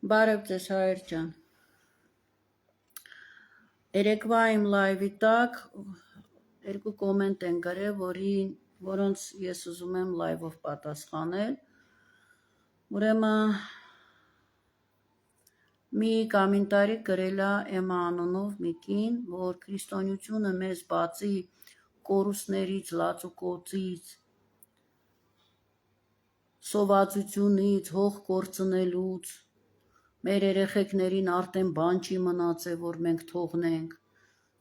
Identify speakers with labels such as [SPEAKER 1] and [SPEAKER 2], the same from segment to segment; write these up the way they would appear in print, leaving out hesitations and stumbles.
[SPEAKER 1] Բարև ձեզ հայեր ջան։ Երեկվա իմ լայվի տակ երկու կոմենտ են գրել, որոնց ես ուզում եմ լայվով պատասխանել։ Ուրեմն մի կոմենտարի գրել է Էմա անունով մի կին, որ քրիստոնեությունը մեզ բացի կորուստներից, լացուկոցից, սովածությունից, հող կորցնելուց, մեր երեխեքներին արդեն բան չի մնացել, որ մենք թողնենք,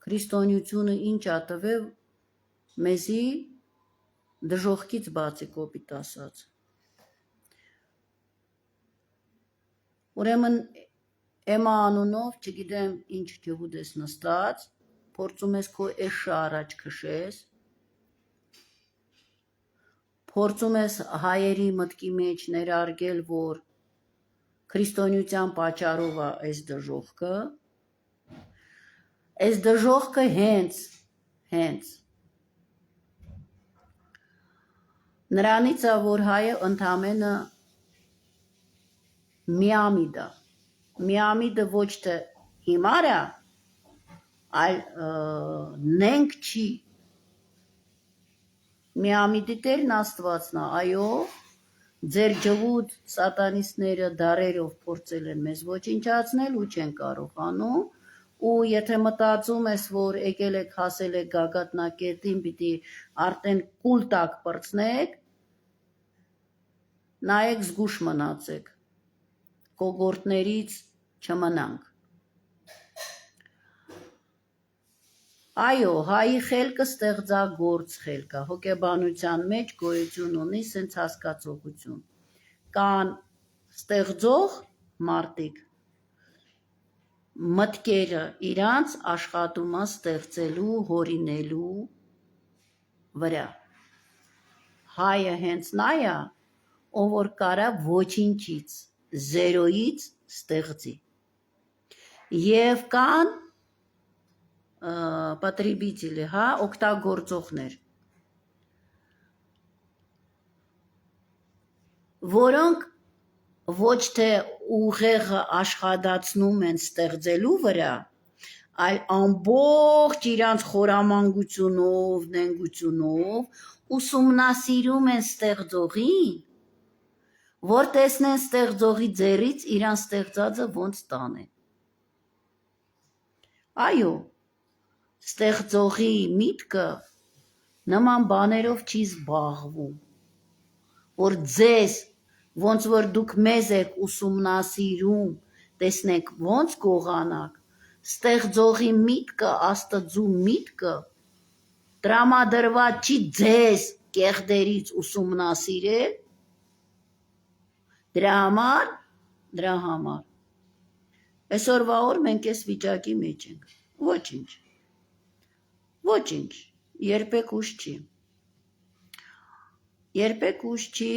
[SPEAKER 1] քրիստոնեությունը ինչ ա տվել մեզի դժոխքից բացի կոպիտ ասած։ Ուրեմն Էմա անունով, չգիտեմ ինչ ջհուդ ես նստած, փորձում ես քո էշը առաջ քշես, փորձում ես հայերի մտքի մեջ ներարգել, որ քրիստոնեության պատճառով է այս դժոխքը, այս դժոխքը հենց նրանից է, որ հայը ընդամենը միամիտ է, միամիտը ոչ թե հիմար է, այլ նենք չի, միամիտի տերն Աստվածն է, այո, ձեր ջհուդ սատանիստները դարերով փորձել են մեզ ոչնչացնել ու չեն կարողանում, ու եթե մտածում ես, որ եկել եք հասել եք գագաթնակետին, պիտի արդեն կուլ տակ պրծնեք, նայեք զգուշ մնացեք, կողորտներից չմնանք։ Այո, հայի խելքը ստեղծագործ խելք է, հոգեբանության մեջ գոյություն ունի սենց հասկացողություն։ Կան ստեղծող մարդիկ, մտքերը իրանց աշխատում է ստեղծելու, հորինելու վրա։ Հայը հենց նա է, ով որ կարա ոչինչից, զերոյից ստեղծի։ Եվ կան потребители, օգտագործողներ, որոնք ոչ թե ուղեղը աշխատացնում են ստեղծելու վրա, այլ ամբողջ իրանց խորամանկությունով, նենգությունով ուսումնասիրում են ստեղծողին, որ տեսնեն ստեղծողի ձեռից իրան ստեղծածը ոնց տանեն։ Այո, ստեղծողի միտքը նման բաներով չի զբաղվում, որ ձեզ, ոնց որ դուք մեզ եք ուսումնասիրում, տեսնեք ոնց գողանաք, ստեղծողի միտքը, Աստծու միտքը տրամադրված չի ձեզ կեղտերից ուսումնասիրել, դրա համար այսօրվա օր մենք այս վիճակի մեջ ենք, ոչինչ, երբեք ուշ չի,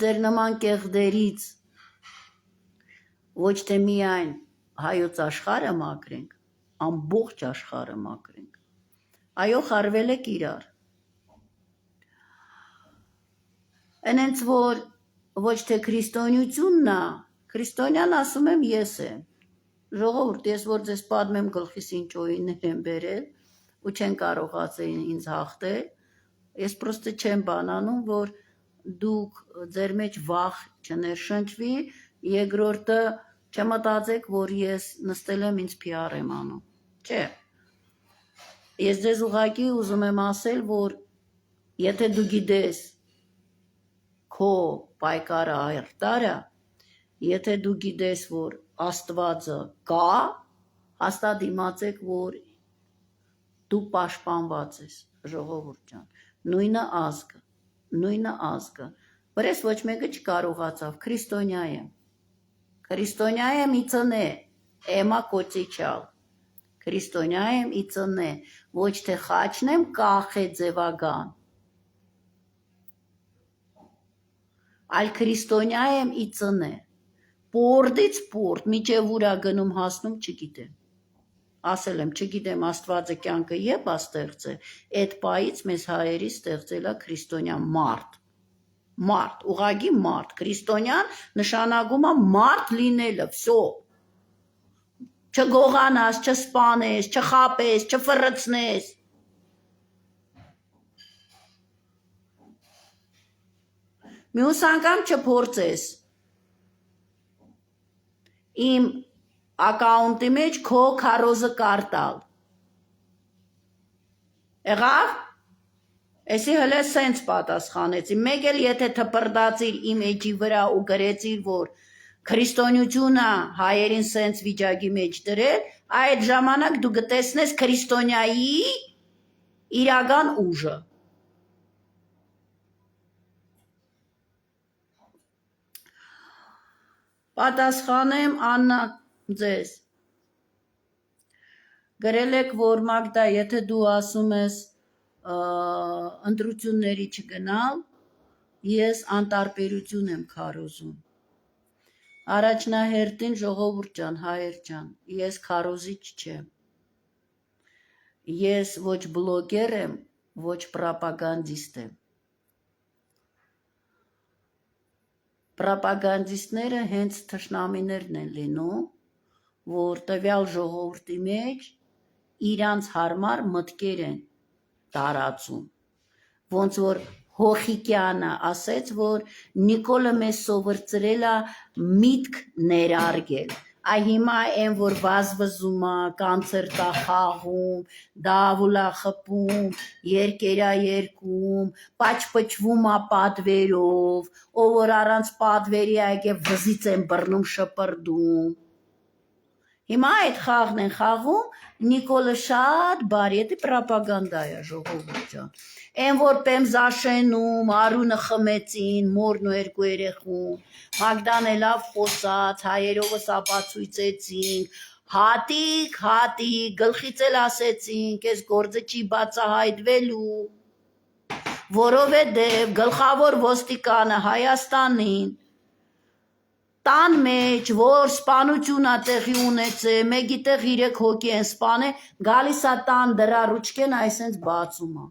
[SPEAKER 1] ձեր նման կեղտերից ոչ թե միայն հայոց աշխարհը մաքրենք, ամբողջ աշխարհը մաքրենք, այո, խարվել եք իրար, այնենց որ ոչ թե քրիստոնեությունն է, քրիստոնյան ասում եմ ես եմ, ժողովուրդ, ես որ ձեզ պատմեմ գլխիս ինչ օիններ եմ բերել, ու չեն կարողացել ինձ հաղթել, ես պրոստը չեմ բանանում, որ դուք ձեր մեջ վախ չներշնչվի, երկրորդը չմտածեք, որ ես նստել եմ ինձ PR եմ անում, չէ, ես ձեզ ուղղակի ուզում եմ ասել, որ եթե դու գիտես քո պայքարը այրտարը, եթե դու գիտես, որ Աստվածը կա, հաստատ իմացեք, որ դու պաշտպանված ես, ժողովուրդ ջան, նույնը ազգը, որ ես ոչ մեկը չկարողացավ, քրիստոնյա եմ իծնե, Էմա կոծիչալ, քրիստոնյա եմ իծնե, ոչ թե խաչն եմ կախե ձևական, այլ քրիստոնյա եմ իծնե, պորդից պորդ, միջև ուրա գնում հասնում չգիտեմ, ասել եմ, չգիտեմ Աստվածը կյանքը եբ է ստեղծել, այդ պայից մեզ հայերի ստեղծել է քրիստոնյա մարդ, մարդ, ուղղակի մարդ, քրիստոնյան նշանակում է մարդ լինելը, վсё։ Չգողանաս, չսպանես, չխապես, չֆռցնես։ Մյուս անգամ չփորձես իմ ակաունտի մեջ քո քարոզը կարտալ։ Եղավ։ Էսի հələ սենց պատասխանեցի։ Մեկ էլ եթե թպրդացիր իմ էջի վրա ու գրեցիր, որ քրիստոնյությունը հայերին սենց վիճակի մեջ դրել, այդ ժամանակ դու գտեսնես քրիստոնյայի իրական ուժը։ Պատասխանեմ Աննա ձեզ։ Գրել եք, որ Մագդա, եթե դու ասում ես ընտրությունների չգնալ, ես անտարբերություն եմ քարոզում։ Առաջնահերթին ժողովուրդ ջան, հայեր ջան, ես քարոզիչ չեմ։ Ես ոչ բլոգեր եմ, ոչ պրոպագանդիստ եմ։ Պրոպագանդիստները հենց թշնամիներն են լինում, որ տվյալ ժողովրդի մեջ իրանց հարմար մտքեր են տարածում։ Ոնց որ Հոխիկյանը ասեց, որ Նիկոլը մեզ սովորեցրել է միտք ներարգել։ Այ հիմա այն որ վազվզում է, կոնցերտ է խաղում, դավուլ է խփում, երկեր է երգում, պաճպճվում է պատվերով, ով որ առանց պատվերի է եկել վզից են բռնում շպրդում։ Հիմա այդ խաղն են խաղում, Նիկոլը շատ բարի, դա պրոպագանդա է, ժողովուրդ ջան։ Այն որ Պեմզաշենում Արունը խմեցին, մորն ու երկու երեխուն, Մագդան լավ խոսած, հայերովս ապացույցեցինք, հատիկ, գլխից էլ ասեցինք, այս գործը չի բացահայտվելու, որովհետև գլխավոր ոստիկանը Հայաստանին տան մեջ, որ սպանություն է տեղի ունեցել, մեկի տեղ 3 հոգի են սպանել, գալիս է տան դրա ռուչկեն այսենց բացում է։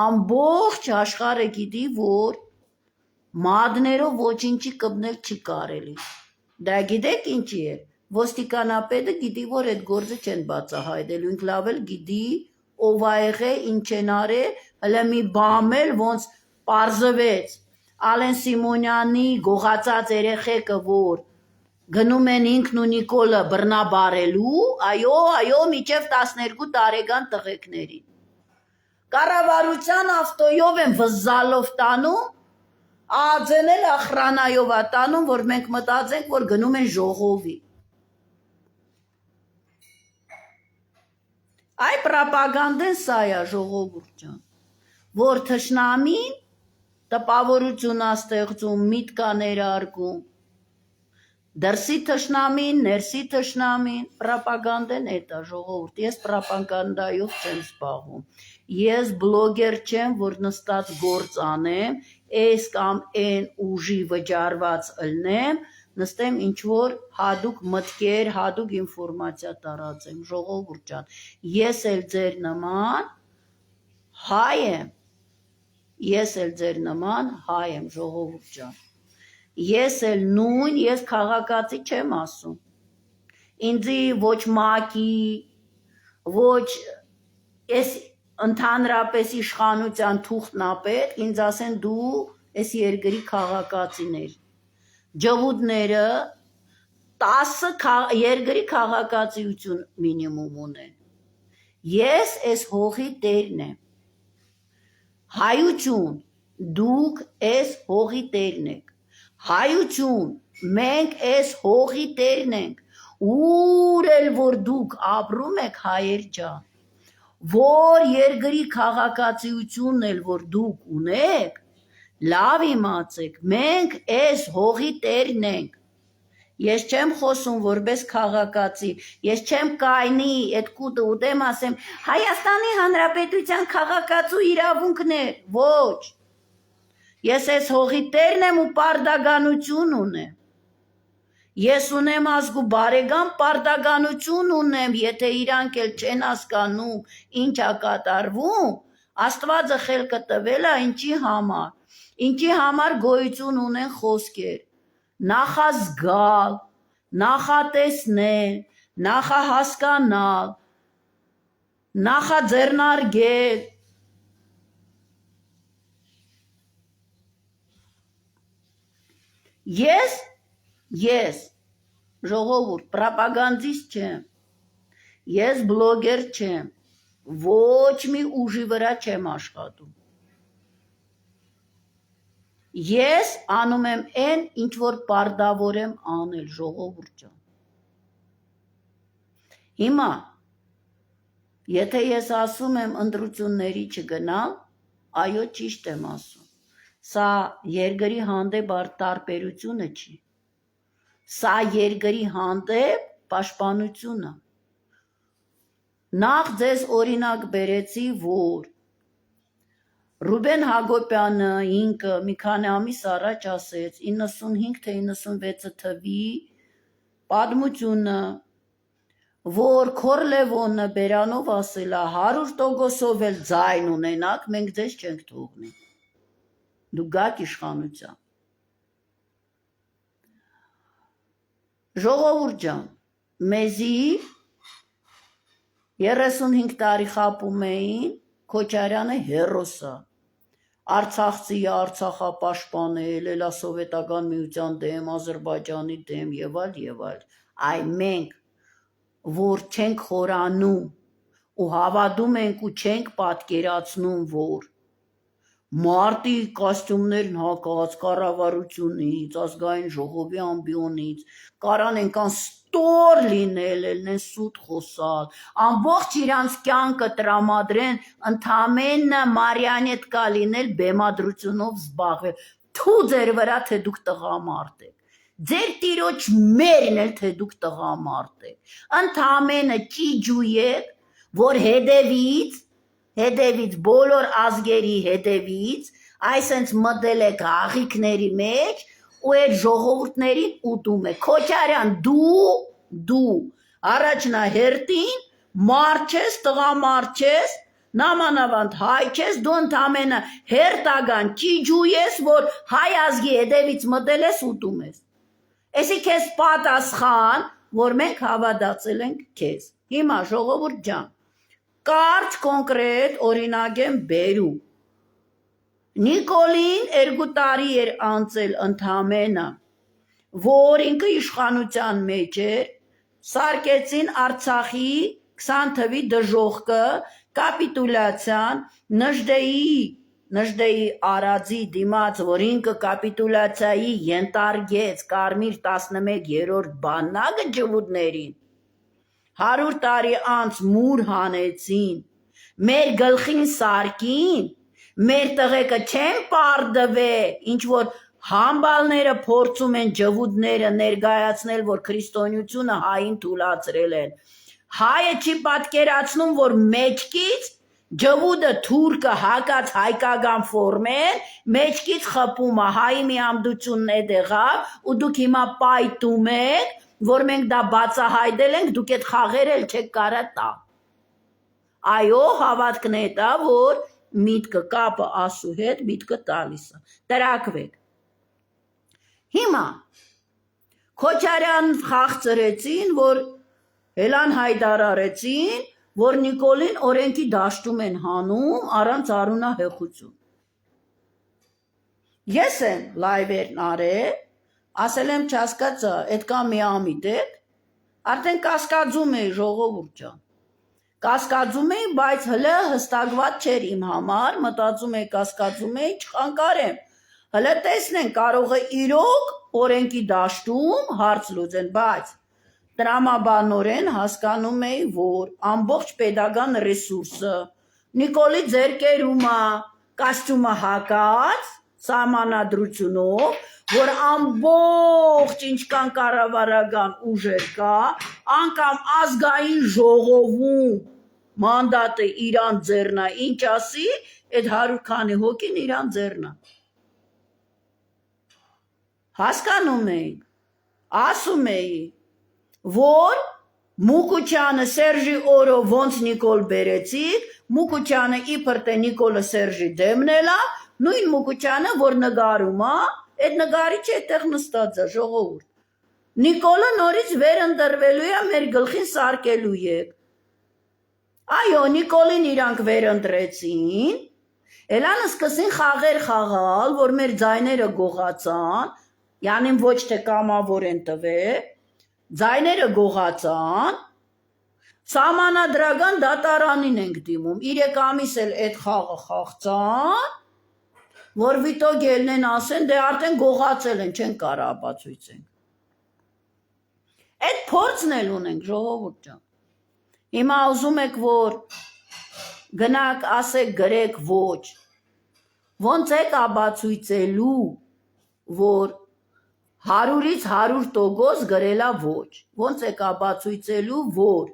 [SPEAKER 1] Ամբողջ աշխարհը գիտի, որ մադներով ոչինչի կպնել չի կարելի։ Դա գիտեք ինչի է։ Ոստիկանապետը գիտի, որ այդ գործը չեն բացահայտելու, ինք լավ էլ գիտի, ով ա եղել, ինչ են արել, հələ մի բամ էլ ոնց պարզվեց։ Ալեն Սիմոնյանի գողացած երեխեքը, որ գնում են ինքն ու Նիկոլը բռնաբարելու, այո, մինչև 12 տարեկան տղեկներին։ Կառավարության ավտոյով են վզզալով տանում, ԱԱԾ-ն էլ ախրանայով է տանում, որ մենք մտածենք, որ գնում են ժողովի։ Այ պրոպագանդեն սա է, ժողովուրդ ջան, որ թշնամին տպավորություն է ստեղծում, միտք է ներարկում, դրսի թշնամին, ներսի թշնամին, պրոպագանդեն էդ է, ժողովուրդ, ես պրոպագանդայով չեմ զբաղվում, ես բլոգեր չեմ, որ նստած գործ անեմ, այս կամ այն ուժի վճարված ըլնեմ, նստեմ ինչ-որ հադուկ մտքեր, հադուկ ինֆորմացիա տարածեմ, ժողովուրդ ջան, ես էլ ձեր նման հայ եմ, ժողովուրդ ջան, ես էլ նույն, ես քաղաքացի չեմ ասում, ինձի ոչ մակի, ոչ ես ընդհանրապես իշխանության թուղթն ա պետք, ինձ ասեն դու ես երկրի քաղաքացիներ, ջհուդները 10 երկրի քաղաքացիություն մինիմում ունեն, ես ես հողի տերն եմ, հայություն, դուք ես հողի տերն եք, հայություն, մենք ես հողի տերն ենք, ուր էլ որ դուք ապրում եք հայեր ջան, որ երկրի քաղաքացիությունն էլ որ դուք ունեք, լավ իմացեք, մենք ես հողի տերն ենք, ես չեմ խոսում որպես քաղաքացի, ես չեմ կայնի, այդ կուտը ուտեմ ասեմ, Հայաստանի Հանրապետության քաղաքացու իրավունքներ, ոչ, ես ես հողի տերն եմ ու պարտականություն ունեմ, ես ունեմ ազգու բարեկամ պարտականություն ունեմ, եթե իրանք էլ չեն հասկանում ինչ է կատարվում, Աստվածը խելքը տվել է ինչի համար գոյություն ունեն խոսքեր, նախազգալ, նախատեսնել, նախահասկանալ, նախաձեռնարկել, ես ժողովուրդ պրոպագանդիստ չեմ, ես բլոգեր չեմ, ոչ մի ուժի վրա չեմ աշխատում, ես անում եմ այն, ինչ որ պարտավոր եմ անել, ժողովուրդ ջան, հիմա, եթե ես ասում եմ ընտրությունների չգնալ, այո ճիշտ եմ ասում, սա երկրի հանդեպ տարբերությունը չի, սա երկրի հանդեպ պաշտպանությունը, նախ ձեզ օրինակ բերեցի, որ Ռուբեն Հակոբյանը ինքը մի քանի ամիս առաջ ասեց 95 թե 96 թվի պատմությունը, որ Քորլևոնը բերանով ասել է 100%-ով էլ ձայն ունենաք, մենք ձեզ չենք թողնի, դու գաք իշխանության, ժողովուրդ ջան, մեզի 35 տարի խապում էին Քոչարյանը հերոսը, Արցախցի Արցախապաշտպան է, ելա սովետական միության դեմ, Ադրբեջանի դեմ եւ այլ, այ մենք, որ չենք խորանում ու հավատում ենք ու չենք պատկերացնում, որ մարտի կոստյումներն հակած կառավարությունից, ազգային ժողովի ամբիոնից, կարան ենքան ստոր լինել, ելնեն սուտ խոսալ, ամբողջ իրանց կյանքը տրամադրեն ընդամենը մարիոնետկա լինել, բեմադրությունով զբաղվել, թու ձեր վրա, թե դուք տղամարդ եք, ձեր տիրոջ մերն էլ, թե դուք տղամարդ եք, ընդամենը ճիջու եք, որ հետևից, բոլոր ազգերի հետևից, այսենց մտել եք աղիքների մեջ ու այդ ժողովուրդներին ուտում եք, Քոչարյան դու առաջնահերթին մարդ չես, տղամարդ չես, նամանավանդ հայ չես, դու ընդամենը հերթական ճիջու ես, որ հայ ազգի հետևից մտել ես ուտում ես, էսի քեզ պատասխան, որ մենք հավատացել ենք քեզ, հիմա ժողովուրդ ջան, կարճ կոնկրետ օրինակ եմ բերում, Նիկոլին 2 տարի էր անցել ընդամենը, որ ինքը իշխանության մեջ էր, սարկեցին Արցախի 20 թվի դժոխքը, կապիտուլյացիան, Նժդեի արածի դիմաց, որ ինքը կապիտուլյացիայի ենթարկեց կարմիր 11-րդ բանակը ջվուդներին, 100 տարի անց մուր հանեցին, մեր գլխին սարկին, մեր տղեկը չեն պարդվե, ինչ որ համբալները փորձում են ջվուդները ներգայացնել, որ քրիստոնեությունը հային թուլացրել են, հայը չի պատկերացնում, որ մեջքից ջվուդը թուրքը հակած հայկական ֆորմեն, մեջքից խփում է, հայի միամդությունն է դեղավ, ու դուք հիմա պայտում եք, որ մենք դա բացահայտել ենք, դուք այդ խաղերը էլ չեք կարա տա, այո, հավատքն է տա, որ միտքը կապը ասու հետ, միտքը տալիսը, տրակվեք, հիմա, Քոչարյան խաղցրեցին, որ Հելան հայտարարեցին, որ Նիկոլին օրենքի դաշտում են հանում, առանց արունահեղություն, ես եմ լայվերն արել, ասել եմ չասկացա, էդկա մի ամիտ եք, արդեն կասկածում էի ժողովուրդ ջան, կասկածում էի, բայց հլը հստակված չէր իմ համար, մտածում էի, կասկածում էի, չխանգարեմ, հլը տեսնեն, կարող է իրոք օրենքի դաշտում հարց լուծեն, բայց տրամաբանորեն հասկանում էի, որ ամբողջ պետական ռեսուրսը Նիկոլի ձեռքերում է, կոստյումը հակած, սահմանադրությունով, որ ամբողջ ինչքան կառավարական ուժեր կա, անգամ ազգային ժողովում մանդատը իրան ձեռնա, ինչ ասի, այդ 100 քանի հոգին իրան ձեռնա, հասկանում էինք, ասում էի, որ Մուկուչյանը Սերժի օրը ոնց Նիկոլ բերեցիք, Մուկուչյանը իբր թե Նիկոլը Սերժի դեմնելա, նույն Մուկուչյանը, որ նգարում է, այդ նգարիչը այդտեղ նստած է, ժողովուրդ։ Նիկոլը նորից վերընտրվելու է, մեր գլխին սարկելու եք։ Այո, Նիկոլին իրանք վերընտրեցին, Էլան սկսին խաղեր խաղալ, որ մեր ձայները գողացան, յանին ոչ թե կամավոր են տվել, ձայները գողացան, սամանադրական դատարանին ենք դիմում, 3 ամիս էլ այդ խաղը խաղցան, որ վիտոգ ելնեն ասեն, դե արդեն գողացել են, չեն կարա ապացույցենք։ Այդ փորձն էլ ունենք, ժողովուրդ ջան։ Հիմա ուզում եք, որ գնաք ասեք գրեք ոչ, ոնց եք ապացույցելու, որ 100-ից 100% գրելա ոչ, ոնց եք ապացույցելու, որ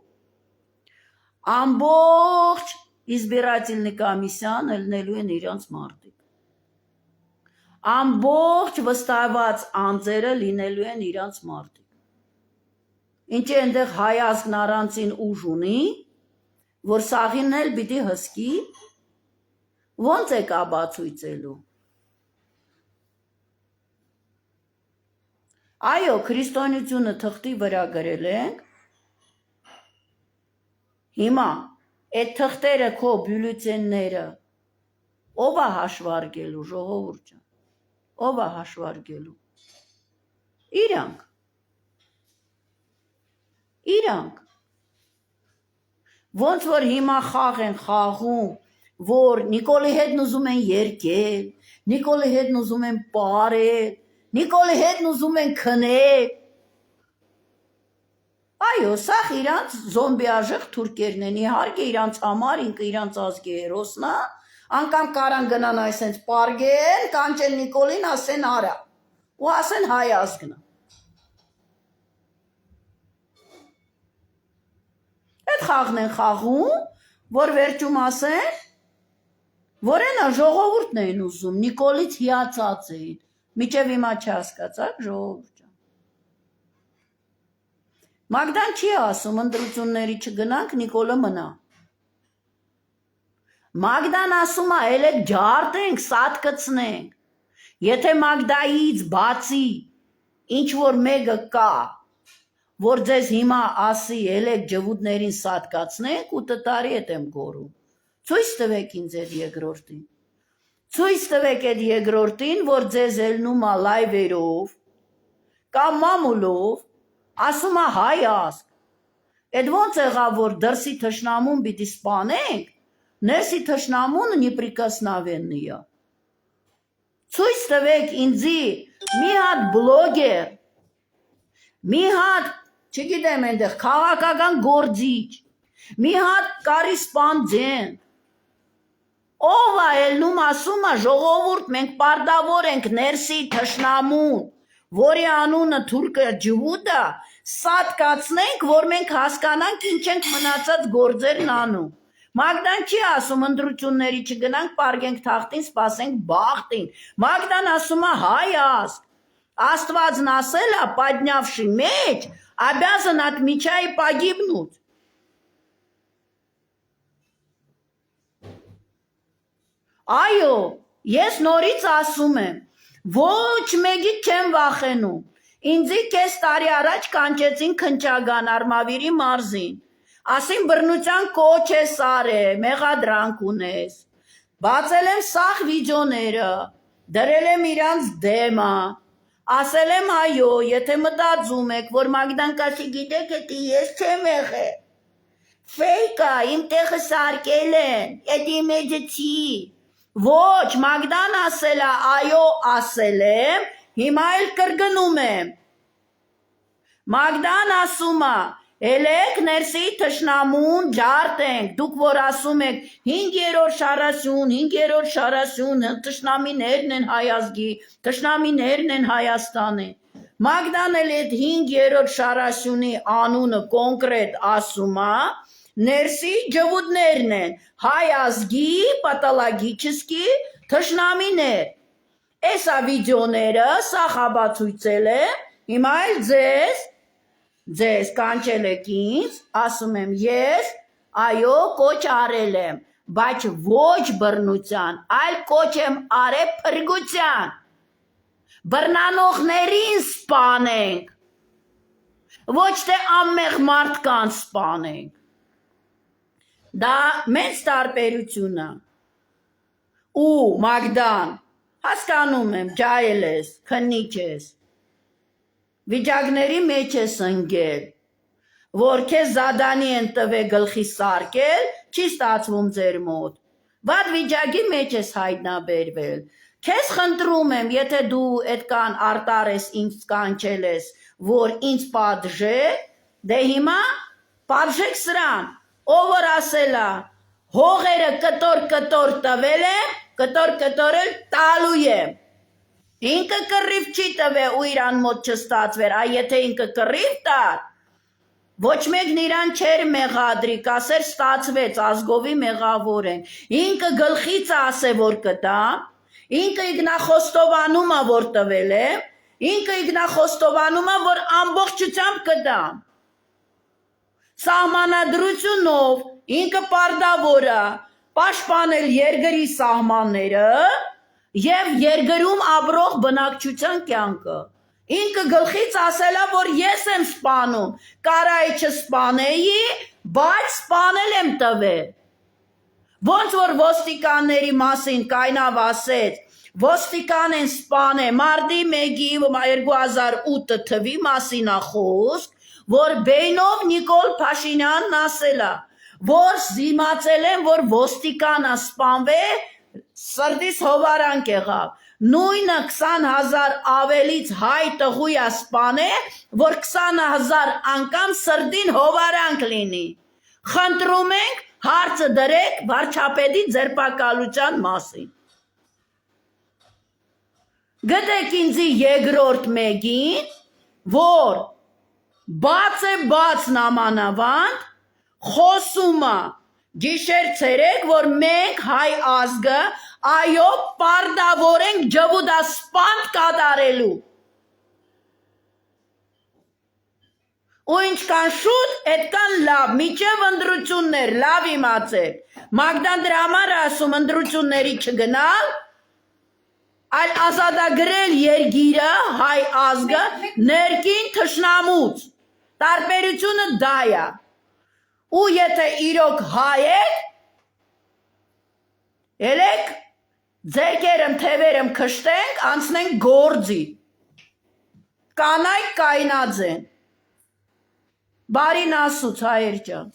[SPEAKER 1] ամբողջ избирательный կոմիսիան ելնելու են իրանց մարդիկ, ամբողջ վստահված անձերը լինելու են իրանց մարդիկ, ինչի այնտեղ հայազգն առանցին ուժ ունի, որ սաղինն էլ պիտի հսկի, ոնց եք ապացույցելու։ Այո, քրիստոնեությունը թղթի վրա գրել ենք, հիմա այդ թղթերը քո բյուլետենները ով է հաշվարկելու, ժողովուրդ ջան, ով է հաշվարկելու։ Իրանք։ Ոնց որ հիմա խաղ են խաղում, որ Նիկոլի հետ ուզում են երգել, Նիկոլի հետ ուզում են պարել, Նիկոլի հետ ուզում են քնել։ Այո, սաղ իրանց զոմբիաժեղ թուրքերն են, իհարկե իրանց համար, ինքը իրանց ազգի հերոսն է, անգամ կարան գնան այսենց պարգեն, կանչեն Նիկոլին, ասեն արա, ու ասեն հայ ազգն է։ Այդ խաղն են խաղում, որ վերջում ասեն, որ այնա ժողովուրդն էին ուզում, Նիկոլից հիացած էին, միջև հիմա չհասկացաք, ժողովուրդ ջան։ Մագդան չի ասում, ընտրությունների չգնանք, Նիկոլը մնա։ Մագդան ասում է, ելեք ջարդենք, սատկցնենք, եթե Մագդայից բացի ինչ որ մեկը կա, որ ձեզ հիմա ասի, ելեք ջվուդներին սատկացնենք ու տտարի հետ եմ գորում, ցույց տվեք ինձ այդ երկրորդին, ցույց տվեք այդ երկրորդին, որ ձեզ ելնում է լայվերով, կամ մամուլով, ասում է հայ ազգ, այդ ոնց եղա, որ դրսի թշնամուն պիտի սպանենք, ներսի թշնամուն неприкосновенный է, ցույց տվեք ինձի մի հատ բլոգեր, մի հատ, չգիտեմ այնտեղ, քաղաքական գործիչ, մի հատ կորեսպոնդենտ, ով է ելնում ասում է ժողովուրդ մենք պարտավոր ենք ներսի թշնամուն, որի անունը թուրքը ջհուդը, սատկացնենք, որ մենք հասկանանք ինչ ենք մնացած գործերն անում։ Մագդան չի ասում ընտրությունների չգնանք, պարգենք թախտին, սպասենք բախտին։ Մագդան ասում է հայ ազգ, Աստվածն ասել է, поднявший меч, обязан от меча и погибнуть։ Այո, ես նորից ասում եմ, ոչ մեկից չեմ վախենում, ինձի կես տարի առաջ կանչեցին քնչագան Արմավիրի մարզին, ասին բռնության կոչ է սարե, մեղադրանք ունես, բացել եմ սաղ վիդեոները, դրել եմ իրանց դեմը, ասել եմ այո, եթե մտածում եք, որ Մագդան կասի գիտեք, էդի ես չեմ եղել, ֆեյկա, իմ տեղը սարկել են, էդի մեջը չի, ոչ, Մագդան ասել է, այո, ասել եմ, հիմա էլ կրկնում եմ, Մագդան ասում է, ելեք ներսի թշնամուն ջարդենք, դուք որ ասում եք 5-րդ շարասյուն, թշնամիներն են հայ ազգի, թշնամիներն են Հայաստանի, Մագդան էլ այդ 5-րդ շարասյունի անունը կոնկրետ ասում է, ներսի ջվուդներն են, հայ ազգի, պաթոլոգիչեսկի թշնամիներ, էսա վիդեոները, սա խաբացույցել է, հիմա էլ ձեզ ձեզ կանչել եք ինձ, ասում եմ ես, այո, կոչ արել եմ, բայց ոչ բռնության, այլ կոչ եմ արել փրկության, բռնանողներին սպանենք, ոչ թե անմեղ մարդկանց սպանենք, դա մեծ տարբերությունը, ու Մագդան, հասկանում եմ, ջահել ես, քննիչ ես, վիճակների մեջ ես ընկել, որ քեզ զադանի են տվել գլխի սարկել, չի ստացվում ձեր մոտ, վատ վիճակի մեջ ես հայտնաբերվել, քեզ խնդրում եմ, եթե դու այդքան արտար ես ինձ կանչել ես, որ ինձ պատժե, դե հիմա պատժեք սրան, ով որ ասել է, հողերը կտոր տվել եմ, կտոր էլ տալու եմ, ինքը կռիվ չի տվել ու իրան մոտ չստացվեր, այ եթե ինքը կռիվ տար, ոչ մեկն իրան չեր մեղադրի, կասեր ստացվեց, ազգովի մեղավոր են, ինքը գլխից ասե, որ կտա, ինքը ինքնախոստովանում է, որ տվել է, ինքը ինքնախոստովանում է, որ ամբողջությամբ կտա, սահմանադրությունով, ինքը պարտավոր է, պաշտպանել երկրի սահմանները և երկրում ապրող բնակչության կյանքը, ինքը գլխից ասել է, որ ես եմ սպանում, կարայի չսպանեի, բայց սպանել եմ տվել, ոնց որ ոստիկանների մասին կայնավ ասեց, ոստիկան են սպանել, մարդի մեկի 2008 թվի մասին է խոսք, որ Բեյնով Նիկոլ Փաշինյանն ասել է, որ զիմացել են, որ ոստիկանը սպանվել, սրտիս հովարանք եղավ, նույնը 20,000 ավելից հայ տղույ է սպանել, որ 20,000 անգամ սրտին հովարանք լինի, խնդրում ենք հարցը դրեք վարչապետի ձերբակալության մասին, գտեք ինձի երկրորդ մեկին, որ բաց է բաց նամանավանդ, խոսում է գիշեր ցերեկ, որ մենք հայ ազգը, այո, պարտավոր ենք ջվուդասպանդ կատարելու, ու ինչքան շուտ, այդքան լավ, միջև ընտրություններ, լավ իմացեք, Մագդան դրա համար ասում ընտրությունների չգնալ, այլ ազատագրել երկիրը, հայ ազգը, ներքին թշնամուց, տարբերությունը դա է, ու եթե իրոք հայ եք, ելեք, ձերքերմ թևերմ քշտենք, անցնենք գործի, կանայք կայնած են, բարին ասուց հայեր ջան,